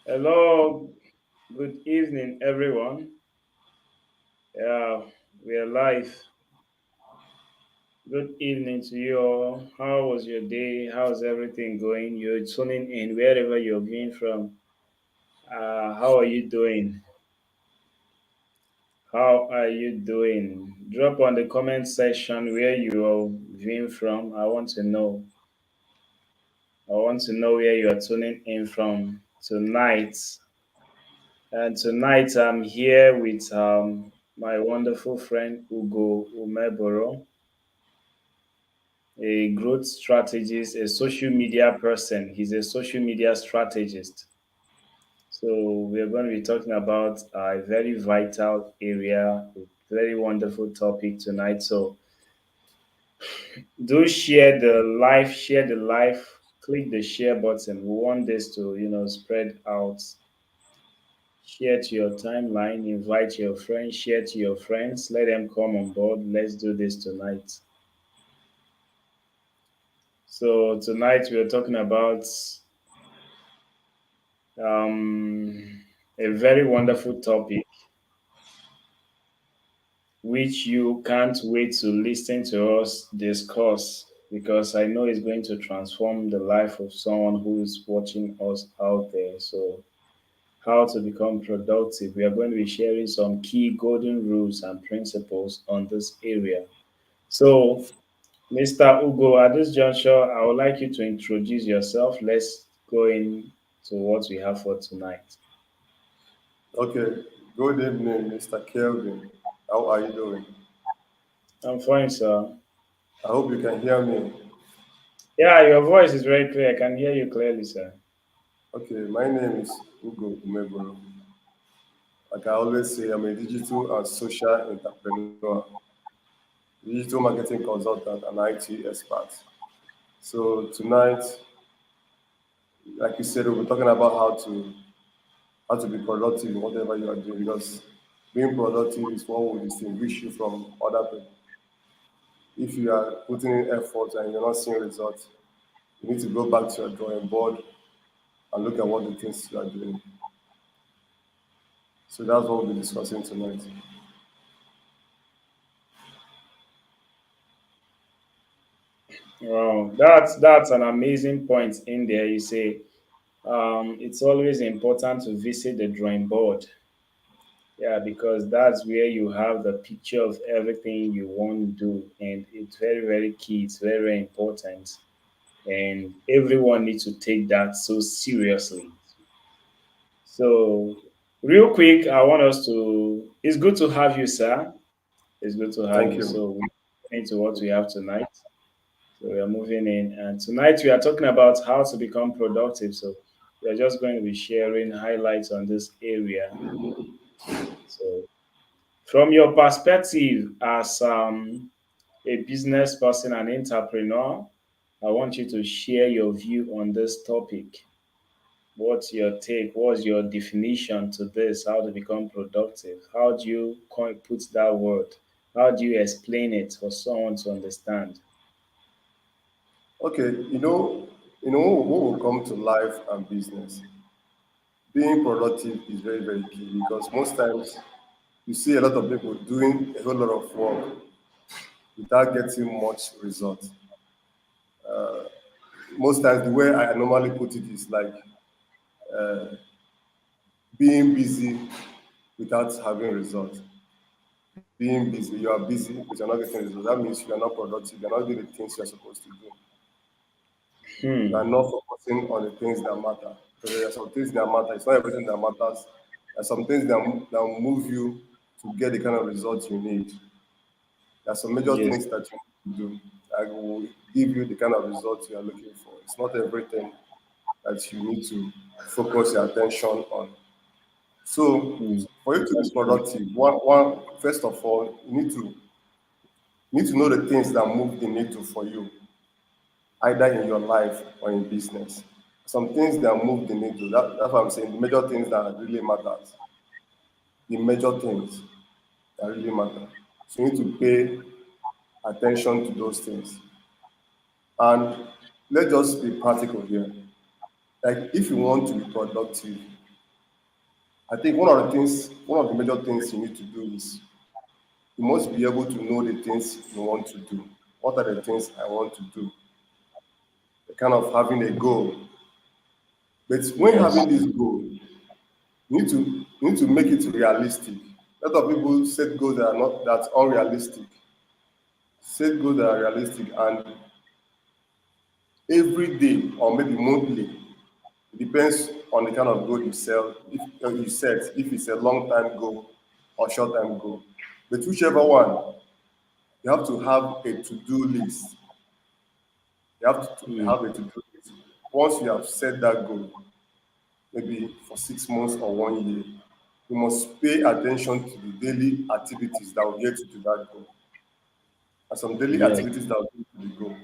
Hello, good evening, everyone. Yeah, we are live. Good evening to you all. How was your day? How's everything going? You're tuning in wherever you're viewing from. How are you doing? How are you doing? Drop on the comment section where you are viewing from. I want to know. I want to know where you are tuning in from tonight. And tonight I'm here with my wonderful friend Ugo Umeboro, a growth strategist, a social media person. He's a social media strategist. So we're going to be talking about a very vital area, a very wonderful topic tonight. So do share the live, click the share button. We want this to, spread out. Share to your timeline, invite your friends, share to your friends, let them come on board. Let's do this tonight. So, tonight we are talking about a very wonderful topic which you can't wait to listen to us discuss because I know it's going to transform the life of someone who's watching us out there. So, how to become productive. We are going to be sharing some key golden rules and principles on this area. So, Mr. Ugo, at this juncture, I would like you to introduce yourself. Let's go into what we have for tonight. Okay, good evening, Mr. Kelvin. How are you doing? I'm fine, sir. I hope you can hear me. Yeah, your voice is very clear. I can hear you clearly, sir. Okay, my name is Ugo Umeboro. Like I always say, I'm a digital and social entrepreneur, digital marketing consultant, and IT expert. So tonight, like you said, we'll be talking about how to be productive in whatever you are doing because being productive is what will distinguish you from other people. If you are putting in effort and you're not seeing results, you need to go back to your drawing board and look at what the things you are doing. So that's what we'll be discussing tonight. Wow, that's an amazing point in there. You say it's always important to visit the drawing board. Yeah, because that's where you have the picture of everything you want to do, and it's very, very key. It's very, very important, and everyone needs to take that so seriously. So, real quick, I want us to. It's good to have you, sir. It's good to have Thank you. you. So, we into what we have tonight. So, we are moving in, and tonight we are talking about how to become productive. So, we are just going to be sharing highlights on this area. So, from your perspective as a business person and entrepreneur, I want you to share your view on this topic. What's your take? What's your definition to this? How to become productive? How do you put that word? How do you explain it for someone to understand? Okay, when we come to life and business, being productive is very, very key because most times you see a lot of people doing a whole lot of work without getting much result. Most times, the way I normally put it is like being busy without having results. Being busy, you are busy, but you're not getting results. That means you are not productive. You're not doing the things you're supposed to do. You are Hmm. not focusing on the things that matter. Because there are some things that matter. It's not everything that matters. There are some things that will move you to get the kind of results you need. There are some major Yes. things that you need to do that will give you the kind of results you are looking for. It's not everything that you need to focus your attention on. So, Hmm. for you to be That's true. productive, first of all, you need to know the things that move the needle for you, either in your life or in business. Some things that move the needle. That's what I'm saying. The major things that really matters. The major things that really matter. So you need to pay attention to those things. And let's just be practical here. Like if you want to be productive, I think one of the major things you need to do is you must be able to know the things you want to do. What are the things I want to do? Kind of having a goal. But when Yes. having this goal, you need to make it realistic. A lot of people set goals that are not that unrealistic. Set goals that are realistic, and every day or maybe monthly, it depends on the kind of goal you sell. If you set, if it's a long time goal or short time goal, but whichever one, you have to have a to-do list. You have to Mm. have a to-do list. Once you have set that goal, maybe for 6 months or 1 year, you must pay attention to the daily activities that will get you to that goal. And some daily Yes. activities that will get you to the goal.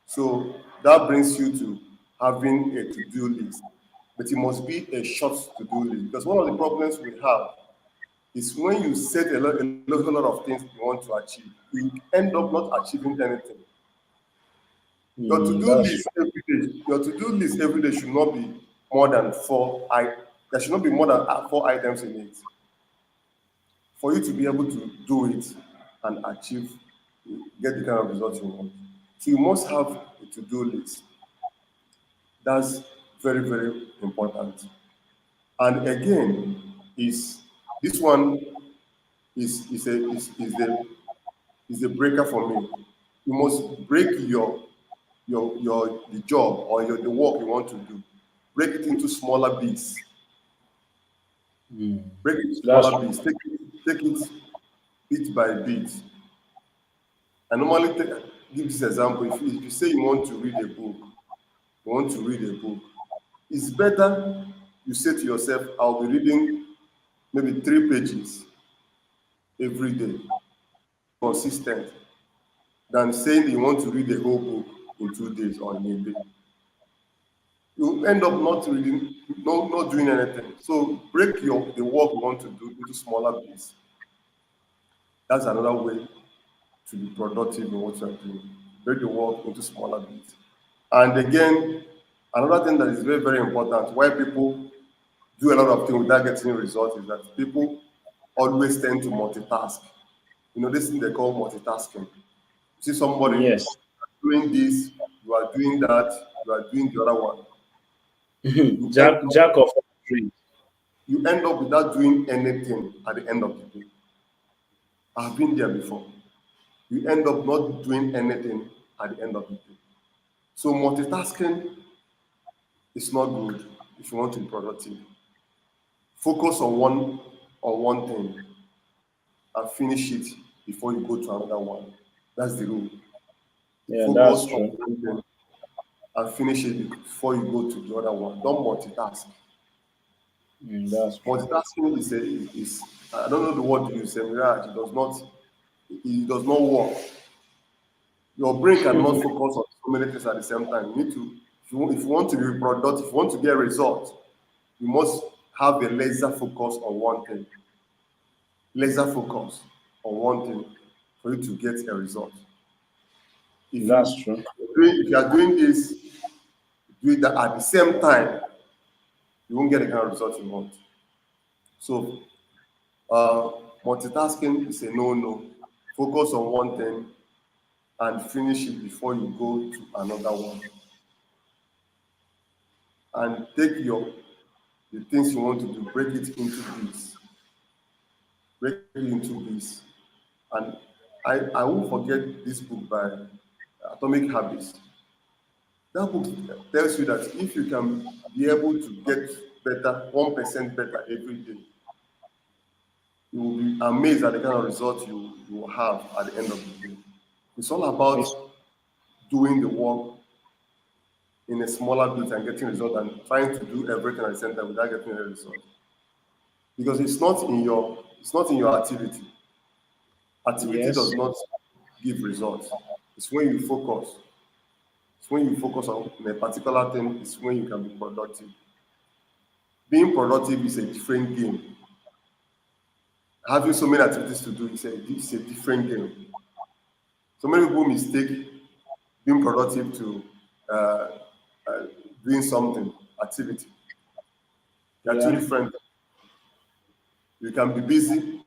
So that brings you to having a to-do list. But it must be a short to-do list. Because one of the problems we have is when you set a lot of things you want to achieve, you end up not achieving anything. Your Mm, to-do that's list every day, your to-do list every day should not be more than there should not be more than 4 items in it for you to be able to do it and achieve, get the kind of results you want. So you must have a to-do list. That's very, very important. And again, is this one is a breaker for me. You must break your the job or the work you want to do. Break it into smaller bits. mm, Break it into that's smaller bits. Take it bit by bit. I normally give this example. If you say you want to read a book, you want to read a book, it's better you say to yourself, I'll be reading maybe 3 pages every day, consistent, than saying you want to read a whole book in 2 days or in a day. You end up not reading, not doing anything. So break the work you want to do into smaller bits. That's another way to be productive in what you're doing. Break the work into smaller bits. And again, another thing that is very, very important, why people do a lot of things without getting results, is that people always tend to multitask. This thing they call multitasking. You see somebody yes. doing this, you are doing that, you are doing the other one. You end Jack of all trades. you end up without doing anything at the end of the day. I've been there before. You end up not doing anything at the end of the day. So multitasking is not good if you want to be productive. Focus on one thing and finish it before you go to another one. That's the rule. Yeah, Focus that's on true. one thing and finish it before you go to the other one. Don't multitask. Mm, that's true. Multitasking is I don't know the word you use, Mirage. It does not work. Your brain cannot focus on so many things at the same time. You need to, if you want to be productive, if you want to get results, you must have a laser focus on one thing. Laser focus on one thing for you to get a result. If That's you true. if you are doing this, do it at the same time, you won't get the kind of result you want. So uh, multitasking is a no-no. Focus on one thing and finish it before you go to another one. And take the things you want to do, break it into bits, break it into bits. And I won't forget this book by Atomic Habits. That book tells you that if you can be able to get better, 1% better every day, you will be amazed at the kind of results you will have at the end of the day. It's all It's, about doing the work in a smaller bit and getting results and trying to do everything at the same time without getting a result. Because it's not in your activity. Activity does yes. not give results. It's when you focus. It's when you focus on a particular thing, it's when you can be productive. Being productive is a different game. Having so many activities to do is a different game. So many people mistake being productive to uh, uh, doing something, activity. They are two Yeah. different. You can be busy.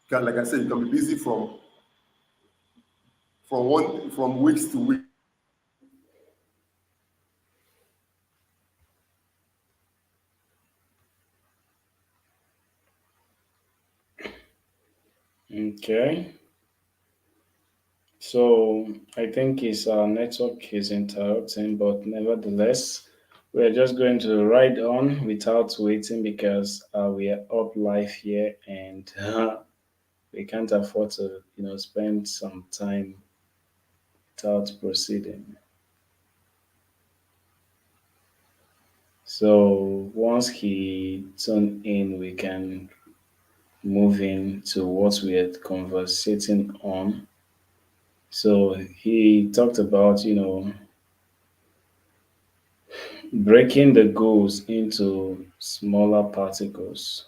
Can, like I said, you can be busy from weeks to weeks. Okay. So I think his network is interrupting, but nevertheless, we are just going to ride on without waiting because we are up live here and we can't afford to, spend some time without proceeding. So once he tune in, we can move in to what we are conversating on. So he talked about, breaking the goals into smaller particles,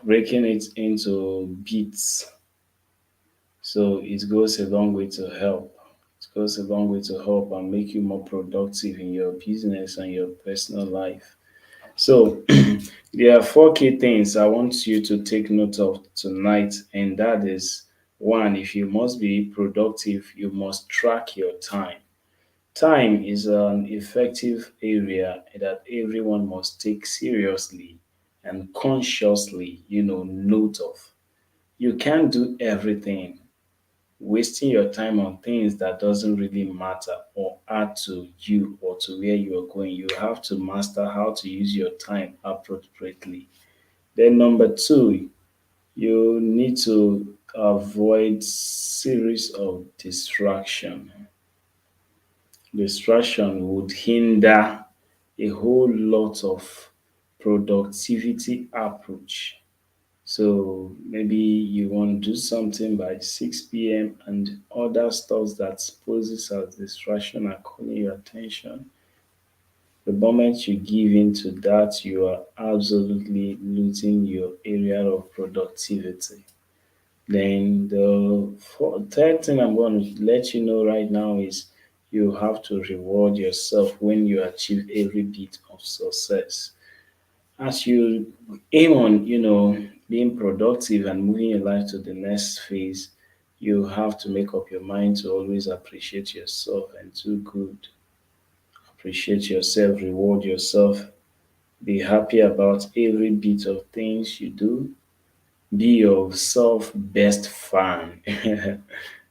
breaking it into bits. So it goes a long way to help. It goes a long way to help and make you more productive in your business and your personal life. So there are four key things I want you to take note of tonight, and that is one, if you must be productive, you must track your time. Time is an effective area that everyone must take seriously and consciously, note of. You can't do everything. Wasting your time on things that doesn't really matter or add to you or to where you are going. You have to master how to use your time appropriately. Then number two, you need to avoid series of distraction. Distraction would hinder a whole lot of productivity approach. So maybe you want to do something by 6 p.m. and other stuff that poses as distraction are calling your attention. The moment you give in to that, you are absolutely losing your area of productivity. Then third thing I'm going to let you know right now is you have to reward yourself when you achieve every bit of success. As you aim on, being productive and moving your life to the next phase, you have to make up your mind to always appreciate yourself and do good. Appreciate yourself, reward yourself, be happy about every bit of things you do. Be yourself best fan.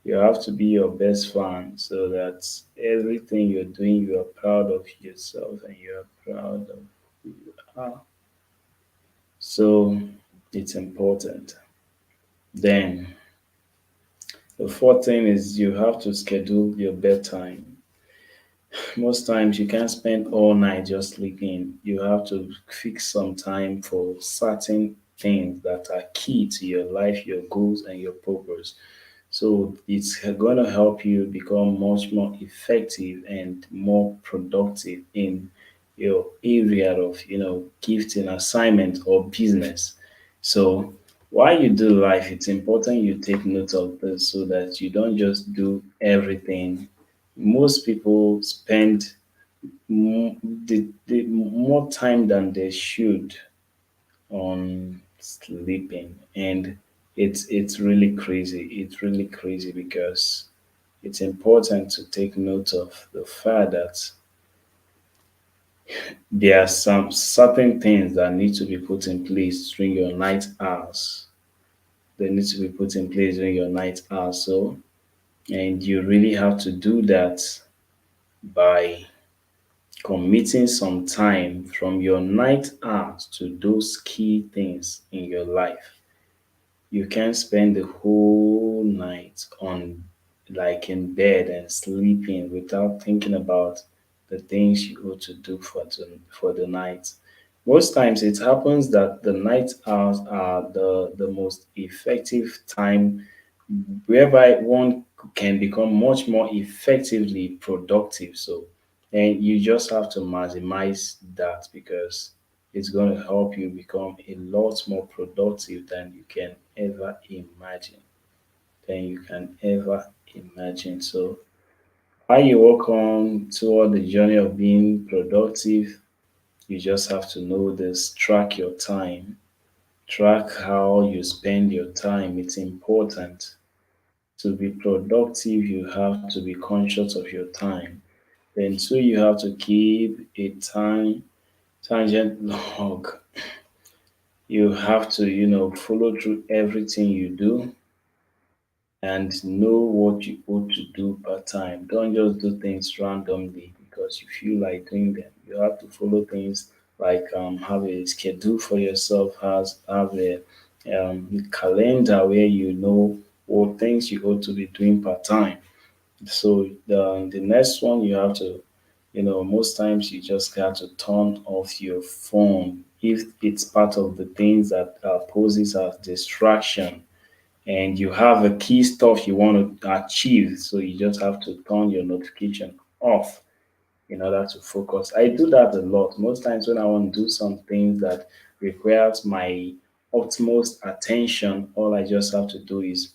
You have to be your best fan so that everything you're doing, you are proud of yourself and you are proud of who you are. So it's important. Then the fourth thing is you have to schedule your bedtime. Most times you can't spend all night just sleeping. You have to fix some time for certain things that are key to your life, your goals, and your purpose. So it's going to help you become much more effective and more productive in your area of, gifting, assignment, or business. So while you do life, it's important you take note of this so that you don't just do everything. Most people spend more time than they should on sleeping, and it's really crazy. It's really crazy because it's important to take note of the fact that there are some certain things that need to be put in place during your night hours. They need to be put in place during your night hours. So, and you really have to do that by committing some time from your night hours to those key things in your life. You can't spend the whole night on like in bed and sleeping without thinking about the things you ought to do for the night. Most times it happens that the night hours are the most effective time whereby one can become much more effectively productive. So, and you just have to maximize that because it's going to help you become a lot more productive than you can ever imagine. Than you can ever imagine. So, while you work on toward the journey of being productive, you just have to know this, track your time, Track how you spend your time. It's important. To be productive, you have to be conscious of your time. Then, two, you have to keep a time tangent log. You have to, follow through everything you do and know what you ought to do per time. Don't just do things randomly because you feel like doing them. You have to follow things like have a schedule for yourself, have a calendar where you know what things you ought to be doing per time. So the next one you have to, most times you just got to turn off your phone if it's part of the things that poses as distraction and you have a key stuff you want to achieve. So you just have to turn your notification off in order to focus. I do that a lot. Most times when I want to do some things that requires my utmost attention, all I just have to do is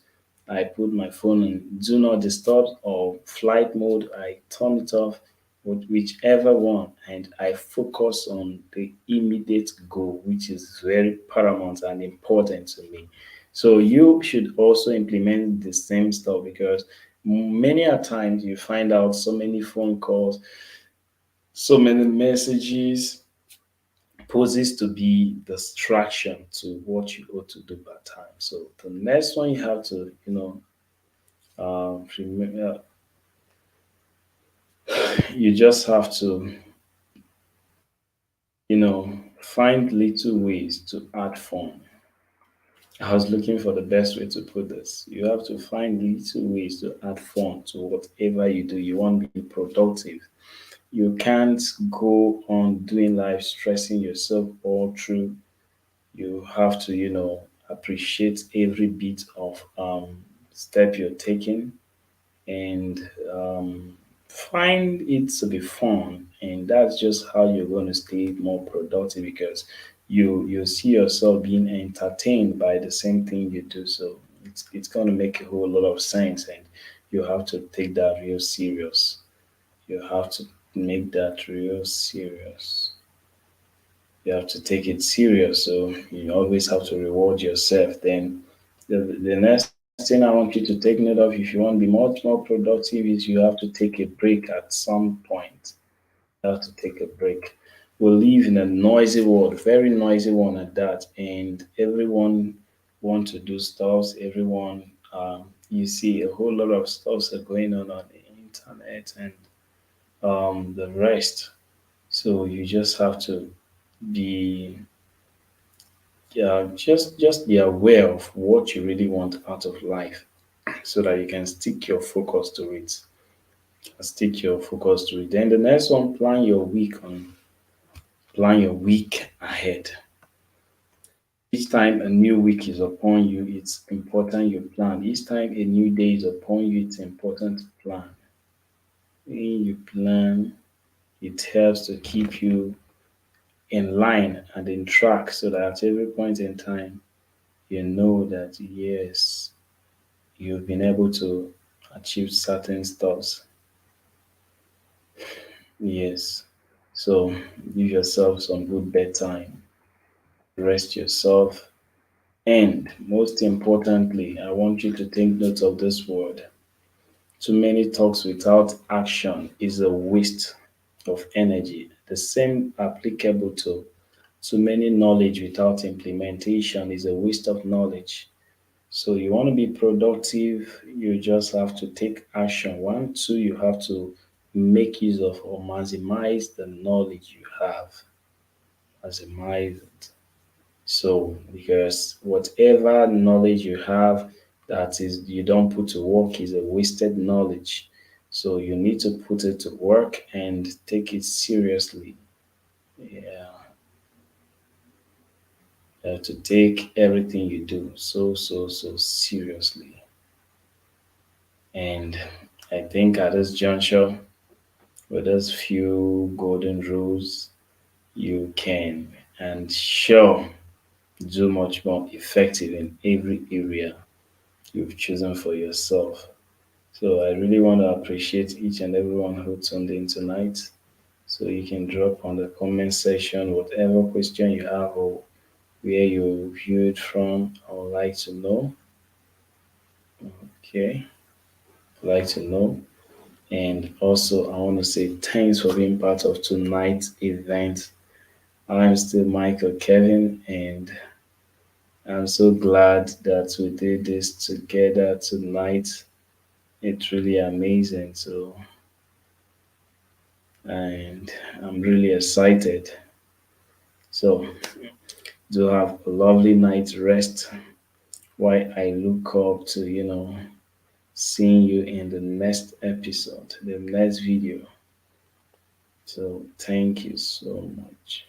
I put my phone in do not disturb or flight mode. I turn it off, whichever one, and I focus on the immediate goal, which is very paramount and important to me. So you should also implement the same stuff because many a times you find out so many phone calls, so many messages poses to be distraction to what you ought to do by time. So the next one you have to, remember, you just have to, find little ways to add fun. I was looking for the best way to put this. You have to find little ways to add fun to whatever you do. You want to be productive. You can't go on doing life stressing yourself all through. You have to, appreciate every bit of step you're taking and find it to be fun. And that's just how you're going to stay more productive because you see yourself being entertained by the same thing you do. So it's going to make a whole lot of sense, and you have to take that real serious. You have to make that real serious. You have to take it serious. So you always have to reward yourself. Then the next thing I want you to take note of if you want to be much more productive is you have to take a break at some point. You have to take a break. We live in a noisy world, very noisy one at that, and everyone want to do stuff. Everyone, you see a whole lot of stuff are going on the internet and the rest. So you just have to be just be aware of what you really want out of life so that you can stick your focus to it. Stick your focus to it. Then the next one, plan your week ahead. Each time a new week is upon you, it's important you plan. Each time a new day is upon you, it's important to plan. When you plan, it helps to keep you in line and in track so that at every point in time you know that yes, you've been able to achieve certain stuff. Yes. So give yourself some good bedtime, rest yourself, and most importantly, I want you to take note of this word. Too many talks without action is a waste of energy. The same applicable to too many knowledge without implementation is a waste of knowledge. So you want to be productive, you just have to take action. One, two, you have to make use of or maximize the knowledge you have. Maximize it. So because whatever knowledge you have that is you don't put to work is a wasted knowledge. So you need to put it to work and take it seriously. Yeah. You have to take everything you do so seriously. And I think at this juncture, with those few golden rules, you can and sure do much more effective in every area you've chosen for yourself. So I really want to appreciate each and everyone who tuned in tonight. So you can drop on the comment section whatever question you have or where you viewed from. I would like to know. Okay, I'd like to know. And also, I want to say thanks for being part of tonight's event. I'm still Michael Kevin, and I'm so glad that we did this together tonight. It's really amazing. So, and I'm really excited. So, do have a lovely night's rest while I look up to, seeing you in the next episode, the next video. So, thank you so much.